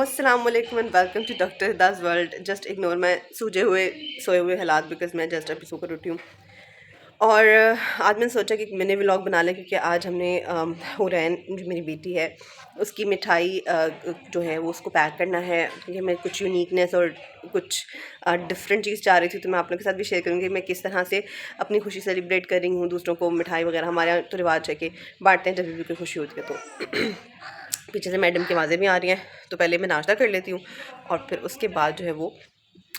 अस्सलाम वालेकुम and welcome to doctor Das world. Just ignore मैं सोए हुए हालात बिकॉज मैं जस्ट अभी सोकर उठी हूँ। और आज मैंने सोचा कि एक मिनी व्लॉग बना लें क्योंकि आज हमने हुरैन जो मेरी बेटी है उसकी मिठाई जो है वो उसको पैक करना है, क्योंकि मैं कुछ यूनिकनेस और कुछ डिफरेंट चीज़ चाह रही थी। तो मैं आप लोगों के साथ भी शेयर करूँगी मैं किस तरह से अपनी खुशी सेलिब्रेट कर रही हूँ। दूसरों को मिठाई वगैरह हमारे यहाँ तो रिवाज है कि बांटते हैं जब भी कोई खुशी होती है। तो पीछे से मैडम की आवाज़ें भी आ रही हैं, तो पहले मैं नाश्ता कर लेती हूँ और फिर उसके बाद जो है वो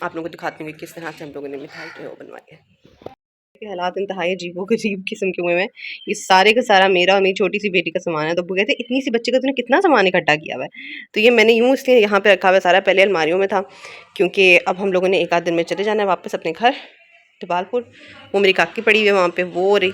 आप लोगों को दिखाती हूँ कि किस तरह से हम लोगों ने मिठाई जो है वो बनवाई है। के हालात इंतहाई अजीबो गरीब किस्म के हुए हैं। ये सारे का सारा मेरा और मेरी छोटी सी बेटी का सामान है। तो वो कहते इतनी सी बच्चे का तूने कितना सामान इकट्ठा किया हुआ है। तो ये मैंने यूँ इसलिए यहाँ पे रखा हुआ है सारा, पहले अलमारियों में था क्योंकि अब हम लोगों ने एक आध दिन में चले जाना है वापस अपने घर जबालपुर। वो मेरी काकी पड़ी हुई है वहाँ पे, वो हो रही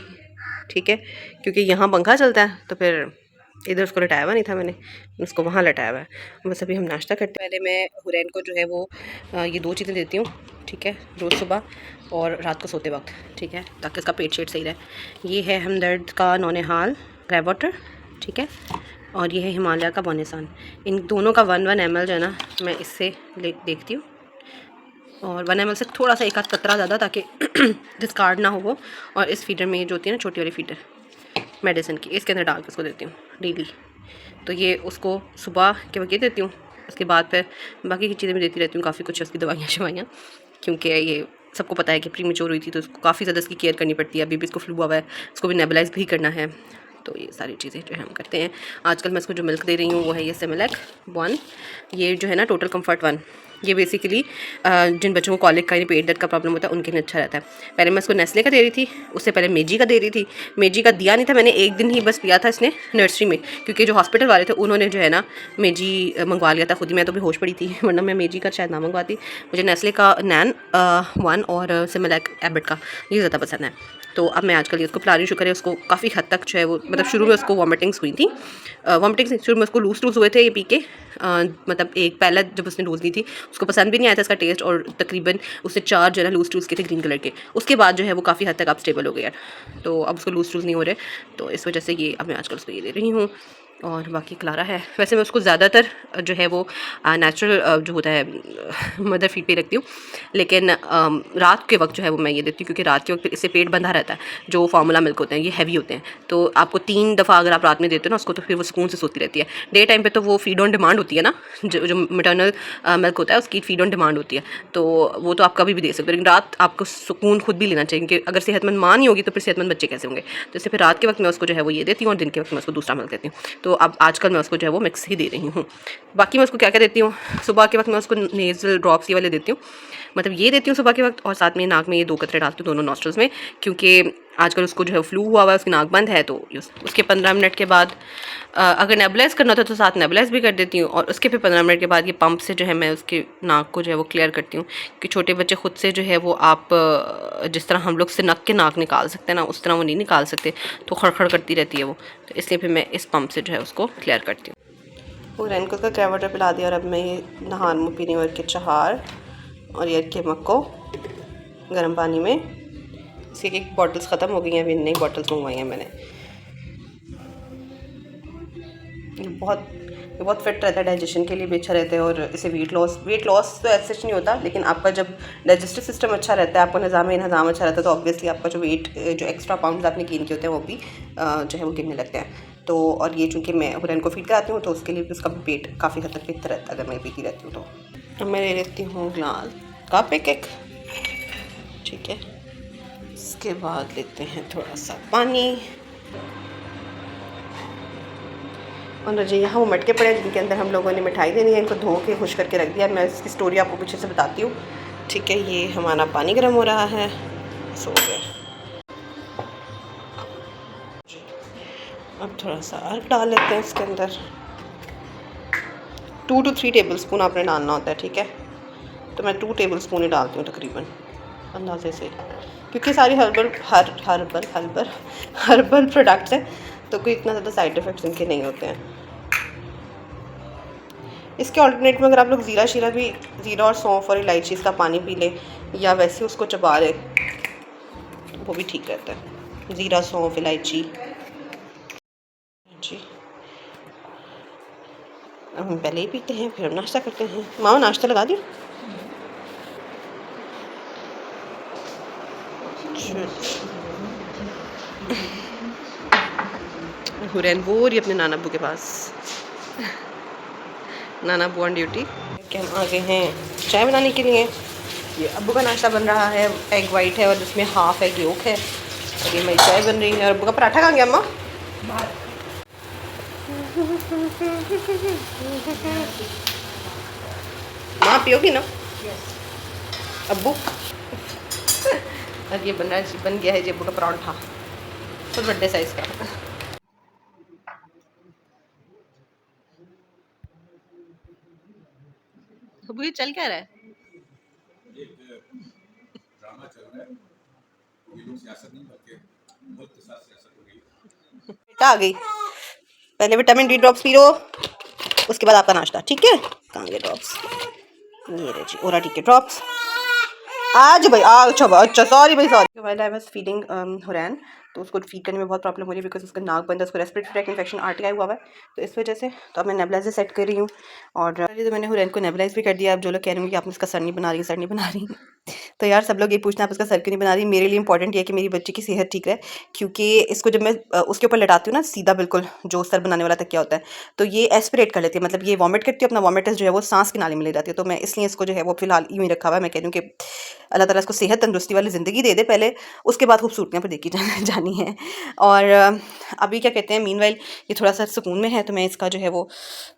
ठीक है, क्योंकि यहाँ पंखा चलता है तो फिर इधर उसको लटाया हुआ नहीं था, मैंने उसको वहाँ लटाया हुआ है। बस अभी हम नाश्ता करते पहले मैं हुरैन को जो है वो ये 2 चीज़ें देती हूँ, ठीक है, रोज़ सुबह और रात को सोते वक्त, ठीक है, ताकि उसका पेट शेट सही रहे। ये है हमदर्द का नौनिहाल ग्रे वाटर, ठीक है, और ये है हिमालय का बोनेसान। इन दोनों का 1 ml जो है ना मैं इससे देखती हूँ, और 1 ml से थोड़ा सा एक आध कतरा ज़्यादा, ताकि डिस्कार्ड ना हो वो। और इस फीडर में जो होती है ना छोटी वाली फीडर मेडिसिन की, इसके अंदर डाल के उसको देती हूँ डेली। तो ये उसको सुबह के वक्त देती हूँ, उसके बाद फिर बाकी की चीज़ें भी देती रहती हूँ, काफ़ी कुछ उसकी दवाइयाँ शवाइयाँ, क्योंकि ये सबको पता है कि प्री मेच्योर हुई थी तो उसको काफ़ी ज़्यादा इसकी केयर करनी पड़ती है। अभी भी इसको फ्लू हुआ है, इसको भी नेबुलाइज भी करना है। तो ये सारी चीज़ें जो है हम करते हैं। आजकल मैं इसको जो मिल्क दे रही हूँ वो है ये सेमिलैक 1, ये जो है ना टोटल कम्फर्ट 1। ये बेसिकली जिन बच्चों को कॉलिक का पेट दर्द का प्रॉब्लम होता है उनके लिए अच्छा रहता है। पहले मैं इसको नेस्ले का दे रही थी, उससे पहले मेजी का दे रही थी। मेजी का दिया नहीं था मैंने, एक दिन ही बस पिया था इसने नर्सरी में, क्योंकि जो हॉस्पिटल वाले थे उन्होंने जो है ना मेजी मंगवा लिया था खुद ही। मैं तो बेहोश पड़ी थी, वरना मैं मेजी का शायद ना मंगवाती। मुझे नेस्ले का नैन 1 और सिमिलैक एबिट का ये ज़्यादा पसंद है। तो अब मैं आजकल ये उसको पिला रही हूँ। शुक्र है उसको काफ़ी हद तक जो है वो, मतलब शुरू में उसको वॉमिटिंग्स हुई थी, वॉमिटिंग्स शुरू में उसको लूज हुए थे ये पी के। मतलब एक पहला जब उसने डोज ली थी उसको पसंद भी नहीं आया था इसका टेस्ट, और तकरीबन उससे 4 जो है ना लूज टूल्स के थे ग्रीन कलर के। उसके बाद जो है वो काफ़ी हद तक अब स्टेबल हो गया यार, तो अब उसको लूज टूल्स नहीं हो रहे, तो इस वजह से ये अब मैं आजकल उसको ये दे रही हूँ। और बाकी क्लारा है। वैसे मैं उसको ज़्यादातर जो है वो नेचुरल जो होता है मदर फीड पे रखती हूँ, लेकिन रात के वक्त जो है वो मैं ये देती हूँ, क्योंकि रात के वक्त इससे पेट बंधा रहता है। जो फार्मूला मिल्क होते हैं ये हैवी होते हैं, तो आपको 3 दफ़ा अगर आप रात में देते हो ना उसको, तो फिर वो सुकून से सोती रहती है। डे टाइम पे तो वो फीड ऑन डिमांड होती है ना, जो मैटरनल मिल्क होता है उसकी फीड ऑन डिमांड होती है, तो वो तो आप कभी भी दे सकते हो। लेकिन रात आपको सुकून खुद भी लेना चाहिए, क्योंकि अगर सेहतमंद माँ नहीं होगी तो फिर सेहतमंद बच्चे कैसे होंगे। तो इससे फिर रात के वक्त मैं उसको जो है वो ये देती हूँ, और दिन के वक्त मैं उसको दूसरा मिल्क देती हूँ। तो अब आजकल मैं उसको जो है वो मिक्स ही दे रही हूँ। बाकी मैं उसको क्या क्या देती हूँ, सुबह के वक्त मैं उसको नेज़ल ड्रॉप्स ये वाले देती हूँ, मतलब ये देती हूँ सुबह के वक्त, और साथ में नाक में ये 2 कतरे डालती हूँ दोनों नॉस्ट्रल्स में, क्योंकि आजकल उसको जो है फ्लू हुआ हुआ है, उसकी नाक बंद है। तो उसके 15 मिनट के बाद अगर नेबुलाइज करना होता है तो साथ नेबुलाइज भी कर देती हूँ, और उसके फिर 15 मिनट के बाद ये पंप से जो है मैं उसके नाक को जो है वो क्लियर करती हूँ। कि छोटे बच्चे खुद से जो है वो आप जिस तरह हम लोग से नक के नाक निकाल सकते हैं ना, उस तरह वो नहीं निकाल सकते, तो खड़खड़ करती रहती है वो, तो इसलिए फिर मैं इस पंप से जो है उसको क्लियर करती हूँ। पूरा इनको उसका ग्रे वाटर पिला दिया, और अब मैं ये नहान मुँह पी रही हूँ के चहार और ये के मक्को गर्म पानी में। इसकी एक बॉटल्स ख़त्म हो गई हैं, अभी नई बॉटल्स मंगवाई हैं मैंने। ये बहुत फिट रहता है, डाइजेशन के लिए भी अच्छा रहता है, और इसे वेट लॉस तो ऐसे नहीं होता, लेकिन आपका जब डाइजेस्टिव सिस्टम अच्छा रहता है, आपका निज़ाम अच्छा रहता है, तो ऑब्वियसली आपका जो वेट जो एक्स्ट्रा पाउंड्स आपने गेन किए होते हैं वो भी जो है वो गिरने लगते हैं। तो और ये चूँकि मैं हुरैन को फीड कराती हूँ तो उसके लिए भी उसका भी पेट काफ़ी हद तक फिट रहता है अगर मैं पीती रहती हूँ। तो मैं ले लेती हूँ ग्लास कप एक, ठीक है, इसके बाद लेते हैं थोड़ा सा पानी। और जी यहाँ वो मटके पड़े हैं जिनके अंदर हम लोगों ने मिठाई देनी है, इनको धो के खुश करके रख दिया। मैं इसकी स्टोरी आपको पीछे से बताती हूँ, ठीक है। ये हमारा पानी गर्म हो रहा है, सो गया। अब थोड़ा सा अर्क डाल लेते हैं इसके अंदर, 2 to 3 टेबल स्पून आपने डालना होता है, ठीक है। तो मैं 2 टेबल स्पून ही डालती हूँ तकरीबन अंदाजे से, क्योंकि सारी हर्बल प्रोडक्ट्स हैं, तो कोई इतना ज़्यादा साइड इफ़ेक्ट्स इनके नहीं होते हैं। इसके ऑल्टरनेट में अगर आप लोग ज़ीरा और सौंफ और इलायची इसका पानी पी लें, या वैसे उसको चबा लें, तो वो भी ठीक रहता है। ज़ीरा, सौंफ, इलायची जी। हम पहले ही पीते हैं फिर हम नाश्ता करते हैं। मामा नाश्ता लगा दी। हुरैन वो रही अपने नाना अब्बू के पास। नाना अब्बू ऑन ड्यूटी कि हम आ गए हैं चाय बनाने के लिए। ये अब्बू का नाश्ता बन रहा है, एग वाइट है और जिसमें हाफ एग योक है, और ये मेरी चाय बन रही है। और अब्बू का पराठा कहाँ गया अम्मा? माँ पियोगी ना? अब्बू और ये बन गया है जी अब्बू का पराठा, बहुत बड़े साइज़ का। अब्बू ये चल क्या रहा है? ड्रामा चल रहा है, ये लोग सियासत नहीं करते, मुल्क के साथ सियासत हो गई। बेटा आ गई, पहले vitamin D drops P low, उसके बाद आपका नाश्ता, ठीक है? कहाँ गए ड्रॉप्स? ये रहे जी ओरा टी के ड्रॉप्स। आज भाई अच्छा सॉरी भाई sorry. While I was feeding Hurain, तो उसको फीड करने में बहुत प्रॉब्लम हो रही है बिकॉज उसका नाक बंद है, उसको रेस्पिरेटरी ट्रैक इन्फेक्शन आरटीआई हुआ है, तो इस वजह से तो अब मैं नेबुलाइजर सेट कर रही हूँ। और तो मैंने हुरैन को नेबुलाइज भी कर दिया। अब जो लोग कह रहे हैं कि आपने इसका सर नहीं बना रही, सर नहीं बना रही तो यार सब लोग ये पूछना आप उसका सर क्यों नहीं बना रही। मेरे लिए इंपॉर्टेंट ये है कि मेरी बच्ची की सेहत ठीक रहे, क्योंकि इसको जब मैं उसके ऊपर लटाती हूँ ना सीधा बिल्कुल जो सर बनाने वाला तकिया होता है, तो ये एस्पिरेट कर लेती है, मतलब ये वॉमिट करती है, अपना वॉमिट जो है वो सांस की नाली में ले जाती है। तो मैं इसलिए इसको जो है वो फिलहाल यूँ ही रखा हुआ है। मैं कह रही हूँ कि अल्लाह ताला इसको सेहत तंदुरुस्ती वाली ज़िंदगी दे दे पहले, उसके बाद खूबसूरतियाँ पर देखी जानी है। और अभी क्या कहते हैं, मीनवाइल ये थोड़ा सा सुकून में है, तो मैं इसका जो है वो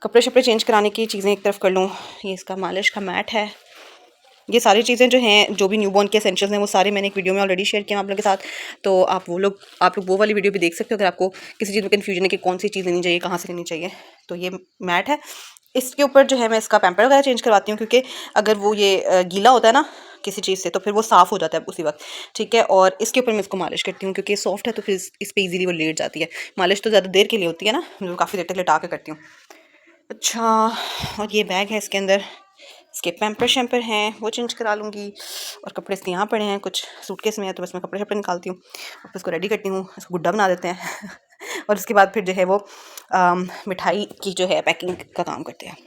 कपड़े शपड़े चेंज कराने की चीज़ें एक तरफ कर लूँ। ये इसका मालिश का मैट है, ये सारी चीज़ें जो हैं जो भी न्यूबॉर्न के एसेंशियल्स हैं वो सारे मैंने एक वीडियो में ऑलरेडी शेयर किया आप लोगों के साथ, तो आप लोग वो वाली वीडियो भी देख सकते हो अगर आपको किसी चीज़ में कन्फ्यूजन है कि कौन सी चीज़ लेनी चाहिए, कहाँ से लेनी चाहिए। तो ये मैट है, इसके ऊपर जो है मैं इसका पैम्पर वगैरह चेंज करवाती हूँ, क्योंकि अगर वो ये गीला होता है ना किसी चीज़ से तो फिर वो साफ़ हो जाता है उसी वक्त, ठीक है। और इसके ऊपर मैं इसको मालिश करती हूँ क्योंकि सॉफ्ट है, तो फिर इस पर ईजीली वो लेट जाती है। मालिश तो ज़्यादा देर के लिए होती है ना, मैं काफ़ी देर तक लेटा के करती हूँ। अच्छा, और ये बैग है, इसके अंदर इसके पैम्पर शैम्पर हैं, वो चेंज करा लूँगी। और कपड़े इसके यहाँ पड़े हैं, कुछ सूटकेस में है, तो बस मैं कपड़े शपड़े निकालती हूँ और फिर इसको रेडी करती हूँ, इसको गुड्डा बना देते हैं और उसके बाद फिर जो है वो मिठाई की जो है पैकिंग का काम करते हैं।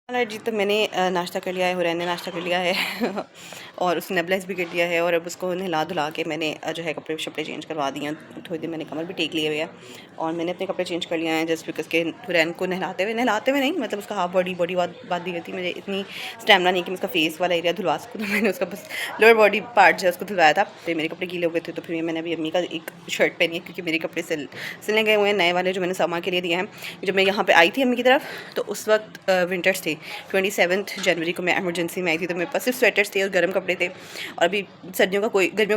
जी, तो मैंने नाश्ता कर लिया है, हुरैन ने नाश्ता कर लिया है और उसने नेबुलाइज भी कर दिया है। और अब उसको नहला धुला के मैंने जो है कपड़े शपड़े चेंज करवा दिए हैं। थोड़ी देर मैंने कमर भी टेक लिए हुए है और मैंने अपने कपड़े चेंज कर लिए हैं जस्ट बिकॉज के हुरैन को नहलाते हुए नहीं, मतलब उसका हाफ बॉडी बात दी गई थी। मुझे इतनी स्टैमिना नहीं कि मैं उसका फेस वाला एरिया धुलवा सकूँ, तो मैंने उसका बस लोअर बॉडी पार्ट जो है उसको धुलवाया था। तो मेरे कपड़े गीले हो गए थे, तो फिर मैंने अभी अम्मी का एक शर्ट पहनी है क्योंकि मेरे कपड़े सिलने गए हुए हैं नए वाले जो मैंने सामान के लिए दिए हैं। जब मैं यहाँ पर आई थी अम्मी की तरफ तो उस वक्त विंटर्स थे, 27 जनवरी को मैं एमरजेंसी में आई थी, तो मेरे पास सिर्फ स्वेटर्स थे और गर्म कपड़े थे। और अभी गर्मियों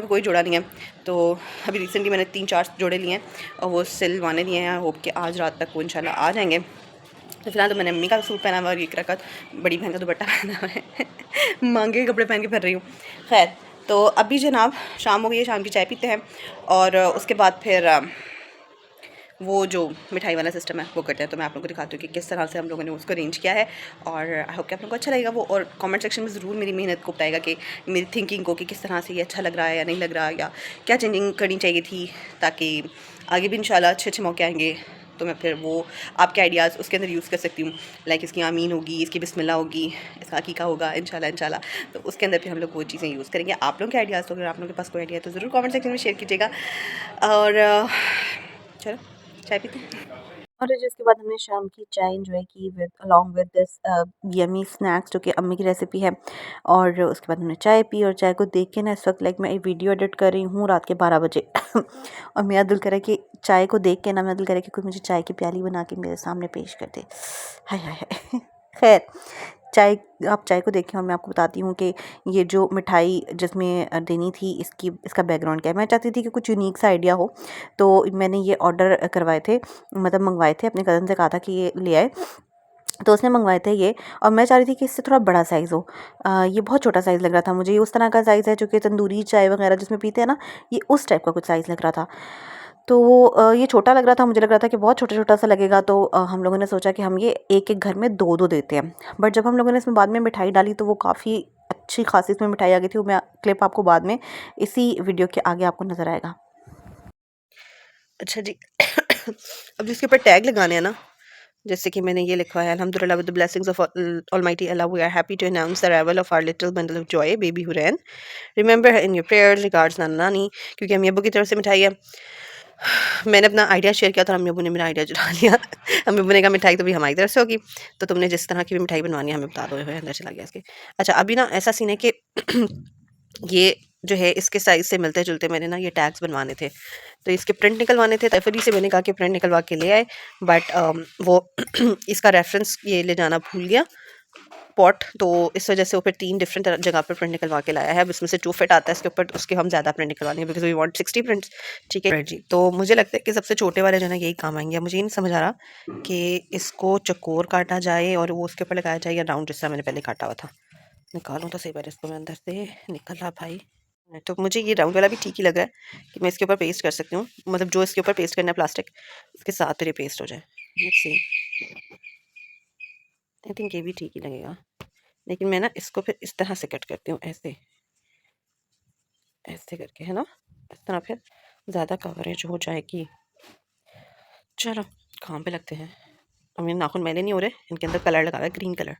का कोई जोड़ा नहीं है, तो अभी रिसेंटली मैंने 3-4 जोड़े लिए हैं और वो सिलवाने दिए हैं। होप कि आज रात तक वो इंशाल्लाह आ जाएंगे। तो फिलहाल तो मैंने अम्मी का सूट पहना हुआ और एक रखा बड़ी बहन का दुपट्टा पहना हुआ है मांगे के कपड़े पहन के फिर रही हूँ। खैर, तो अभी जनाब शाम हो गई है, शाम की चाय पीते हैं और उसके बाद फिर वो जो मिठाई वाला सिस्टम है वो करते हैं। तो मैं आप लोगों को दिखाती हूँ कि किस तरह से हम लोगों ने उसको अरेंज किया है और आई होप कि आप लोगों को अच्छा लगेगा वो। और कमेंट सेक्शन में ज़रूर मेरी मेहनत को बताएगा कि मेरी थिंकिंग को कि किस तरह से ये अच्छा लग रहा है या नहीं लग रहा, या क्या चेंजिंग करनी चाहिए थी, ताकि आगे भी इंशाल्लाह अच्छे अच्छे मौके आएंगे तो मैं फिर वो आपके आइडियाज़ उसके अंदर यूज़ कर सकती हूँ। लाइक इसकी आमीन होगी, इसकी बिस्मिल्लाह होगी, इसका अकीका होगा इंशाल्लाह। तो उसके अंदर फिर हम लोग वो चीज़ें यूज़ करेंगे। आप लोगों के आइडियाज़, तो अगर आप लोगों के पास कोई आइडिया है तो ज़रूर कमेंट सेक्शन में शेयर कीजिएगा। और चलो चाय पीते हैं। और जिसके बाद हमने शाम की चाय एंजॉय की with along with this yummy snacks जो कि अम्मी की रेसिपी है। और उसके बाद हमने चाय पी और चाय को देख के ना इस वक्त लाइक मैं एक वीडियो एडिट कर रही हूँ रात के 12 बजे और मेरा दिल करे कि चाय को देख के ना मेरा दिल करे कि कोई मुझे चाय की प्याली बना के मेरे सामने पेश कर दे। हाय हाय हाय खैर, चाय आप चाय को देखें और मैं आपको बताती हूँ कि ये जो मिठाई जिसमें देनी थी इसका बैकग्राउंड क्या है। मैं चाहती थी कि कुछ यूनिक सा आइडिया हो, तो मैंने ये ऑर्डर करवाए थे, मतलब मंगवाए थे, अपने कज़न से कहा था कि ये ले आए, तो उसने मंगवाए थे ये। और मैं चाह रही थी कि इससे थोड़ा बड़ा साइज़ हो। ये बहुत छोटा साइज़ लग रहा था मुझे, ये उस तरह का साइज़ है जो कि तंदूरी चाय वगैरह जिसमें पीते हैं ना, ये उस टाइप का कुछ साइज़ लग रहा था। तो ये छोटा लग रहा था, मुझे लग रहा था कि बहुत छोटा-छोटा सा लगेगा, तो हम लोगों ने सोचा कि हम ये एक-एक घर में 2-2 देते हैं। बट जब हम लोगों ने इसमें बाद में मिठाई डाली तो वो काफ़ी अच्छी खासी इसमें मिठाई आ गई थी। वो मैं क्लिप आपको बाद में इसी वीडियो के आगे आपको नज़र आएगा। अच्छा जी अब जिसके ऊपर टैग लगाने हैं ना, जैसे कि मैंने ये लिखा है, अल्हम्दुलिल्लाह with the blessings of almighty Allah we are happy to announce the arrival of our little bundle of joy baby Hurain, remember in your prayers, regards नाना नानी। क्योंकि अम्मी अब्बू की तरफ से मिठाई है। मैंने अपना आइडिया शेयर किया था, अम्मी अब्बू ने मेरा आइडिया चुरा लिया। अम्मी अब्बू ने कहा मिठाई तो भी हमारी तरफ से होगी, तो तुमने जिस तरह की भी मिठाई बनवानी है हमें बता दो। अंदर चला गया इसके। अच्छा, अभी ना ऐसा सीन है कि ये जो है इसके साइज़ से मिलते जुलते मैंने ना ये टैग्स बनवाने थे, तो इसके प्रिंट निकलवाने थे। तैफरी से मैंने कहा कि प्रिंट निकलवा के ले आए, बट वो इसका रेफरेंस ये ले जाना भूल गया पॉट, तो इस वजह से वो फिर 3 डिफरेंट जगह पर प्रिंट निकलवा के लाया है। अब इसमें से जो फिट आता है इसके ऊपर उसके हम ज़्यादा प्रिंट निकलवाएंगे, बिकॉज वी वांट 60 प्रिंट्स। ठीक है जी, तो मुझे लगता है कि सबसे छोटे वाले जो है ना यही काम आएंगे। मुझे ये नहीं समझ आ रहा कि इसको चकोर काटा जाए और वो उसके ऊपर लगाया जाए, या राउंड जिस तरह मैंने पहले काटा हुआ था। निकालूँ तो सही बार इसको, मैं अंदर से निकल रहा भाई। तो मुझे ये राउंड वाला भी ठीक ही लग रहा है कि मैं इसके ऊपर पेस्ट कर सकती हूँ, मतलब जो इसके ऊपर पेस्ट करना है प्लास्टिक उसके साथ फिर ये पेस्ट हो जाए। लेट्स सी, आई थिंक ये भी ठीक ही लगेगा। लेकिन मैं ना इसको फिर इस तरह से कट करती हूँ, ऐसे ऐसे करके, है ना, इस तरह फिर ज़्यादा कवरेज हो जाएगी। चलो काम पे लगते हैं। अब मेरे नाखून मैले नहीं हो रहे, इनके अंदर कलर लगा हुआ है, ग्रीन कलर,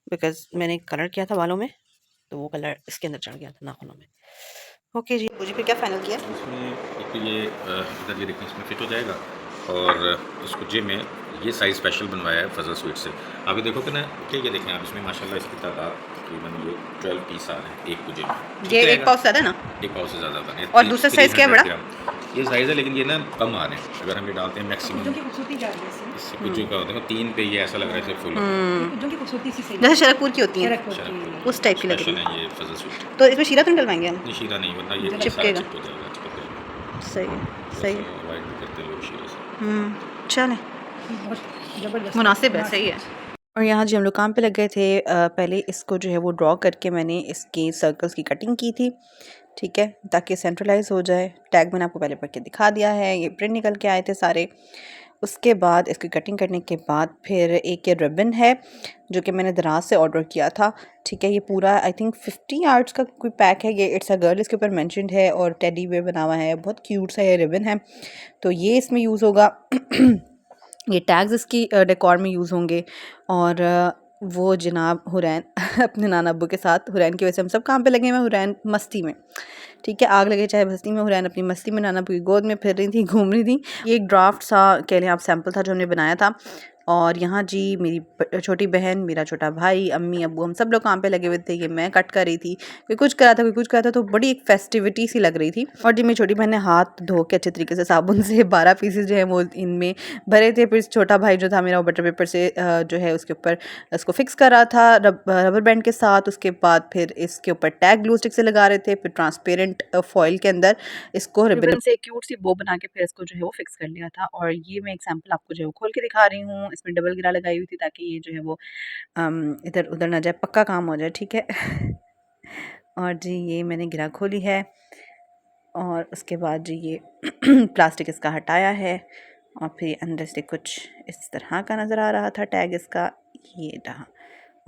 बिकॉज मैंने कलर किया था बालों में, तो वो कलर इसके अंदर चढ़ गया था नाखूनों में। ओके जी, मुझे फिर क्या फाइनल किया इसमें एक तो ये इधर ये देखिए इसमें फिट हो जाएगा, और इसको जे में ये साइज़ स्पेशल बनवाया है फजल स्वीट से। अभी देखोगे ना कि ये देखें आप, इसमें माशाल्लाह इसकी तादाद तकरीबन ये 12 पीस आ रहे हैं एक कुजे में। ये एक पाव ज़्यादा ना, एक पाव से ज़्यादा बने, और दूसरा साइज़ क्या है बड़ा? ये साइज़ है, लेकिन ये ना कम आ रहे हैं। अगर हम ये डालते हैं मैक्सिमम, इससे कुछ का होता है 3 पे, ये ऐसा लग रहा है जैसे फुल, जैसे शरकपुर की होती है उस टाइप की लग रही स्पेशल है ये फजल स्वीट। तो इसमें शीरा तो नहीं डलवाएंगे हम? नहीं शीरा नहीं, वरना ये चिपकेगा। चिप हो जाएगा, चिपक जाएगा। सही है, सही है। अवॉइड भी करते हैं लोग शीरे से। चलें, मुनासिब है, सही है। और यहाँ जी हम लोग काम पे लग गए थे। पहले इसको जो है वो ड्रॉ करके मैंने इसकी सर्कल्स की कटिंग की थी, ठीक है, ताकि सेंट्रलाइज हो जाए। टैग मैंने आपको पहले पढ़ के दिखा दिया है, ये प्रिंट निकल के आए थे सारे। उसके बाद इसकी कटिंग करने के बाद फिर एक ये रिबन है जो कि मैंने दराज से ऑर्डर किया था, ठीक है। ये पूरा आई थिंक 50 यार्ड्स का कोई पैक है ये, इट्स अ गर्ल इसके ऊपर मेंशन्ड है, और टेडी बेयर बना हुआ है, बहुत क्यूट सा ये रिबन है। तो ये इसमें यूज़ होगा। ये टैग्स इसकी डेकोर में यूज़ होंगे। और वो जनाब हुरैन अपने नाना अब्बू के साथ, हुरैन की वजह से हम सब काम पे लगे हुए हैं, हुरैन मस्ती में, ठीक है, आग लगे चाहे बस्ती में, हुरैन अपनी मस्ती में नाना अब्बू की गोद में फिर रही थी, घूम रही थी। ये एक ड्राफ्ट सा कह लें आप, सैम्पल था जो हमने बनाया था। और यहाँ जी मेरी छोटी बहन, मेरा छोटा भाई, अम्मी अब्बू, हम सब लोग काम पे लगे हुए थे। ये मैं कट कर रही थी, कोई कुछ करा था, कोई कुछ करा था, तो बड़ी एक फेस्टिविटी सी लग रही थी। और जी मेरी छोटी बहन ने हाथ धो के अच्छे तरीके से साबुन से 12 पीसेस जो है वो इनमें भरे थे। फिर छोटा भाई जो था मेरा, वो बटर पेपर से जो है उसके ऊपर इसको फिक्स कर रहा था रबर बैंड के साथ। उसके बाद फिर इसके ऊपर टैग ग्लू स्टिक से लगा रहे थे, फिर ट्रांसपेरेंट फॉइल के अंदर इसको रिबन से क्यूट सी बो बना के फिर इसको जो है वो फिक्स कर लिया था। और ये मैं एग्जांपल आपको जो है वो खोल के दिखा रही हूँ। इसमें डबल गिरा लगाई हुई थी ताकि ये जो है वो इधर उधर ना जाए, पक्का काम हो जाए, ठीक है। और जी ये मैंने गिरा खोली है, और उसके बाद जी ये प्लास्टिक इसका हटाया है, और फिर अंदर से कुछ इस तरह का नज़र आ रहा था टैग इसका, ये रहा।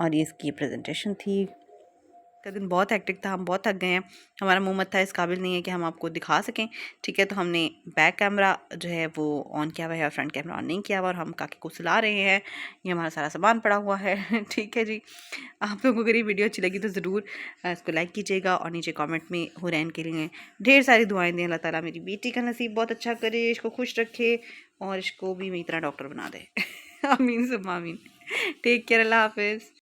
और ये इसकी प्रेजेंटेशन थी। का दिन बहुत हेक्टिक था, हम बहुत थक गए हैं, हमारा मुंह मत्था इस काबिल नहीं है कि हम आपको दिखा सकें, ठीक है। तो हमने बैक कैमरा जो है वो ऑन किया हुआ है और फ्रंट कैमरा ऑन नहीं किया हुआ, और हम काके को सुला रहे हैं। ये हमारा सारा सामान पड़ा हुआ है। ठीक है जी, आप लोगों को अगर ये वीडियो अच्छी लगी तो ज़रूर इसको लाइक कीजिएगा, और नीचे कॉमेंट में हुरैन के लिए ढेर सारी दुआएँ दें। अल्लाह ताला मेरी बेटी का नसीब बहुत अच्छा करे, इसको खुश रखे, और इसको भी मेरी तरह डॉक्टर बना दे। आमीन सुम्मा आमीन। टेक केयर, अल्लाह हाफिज़।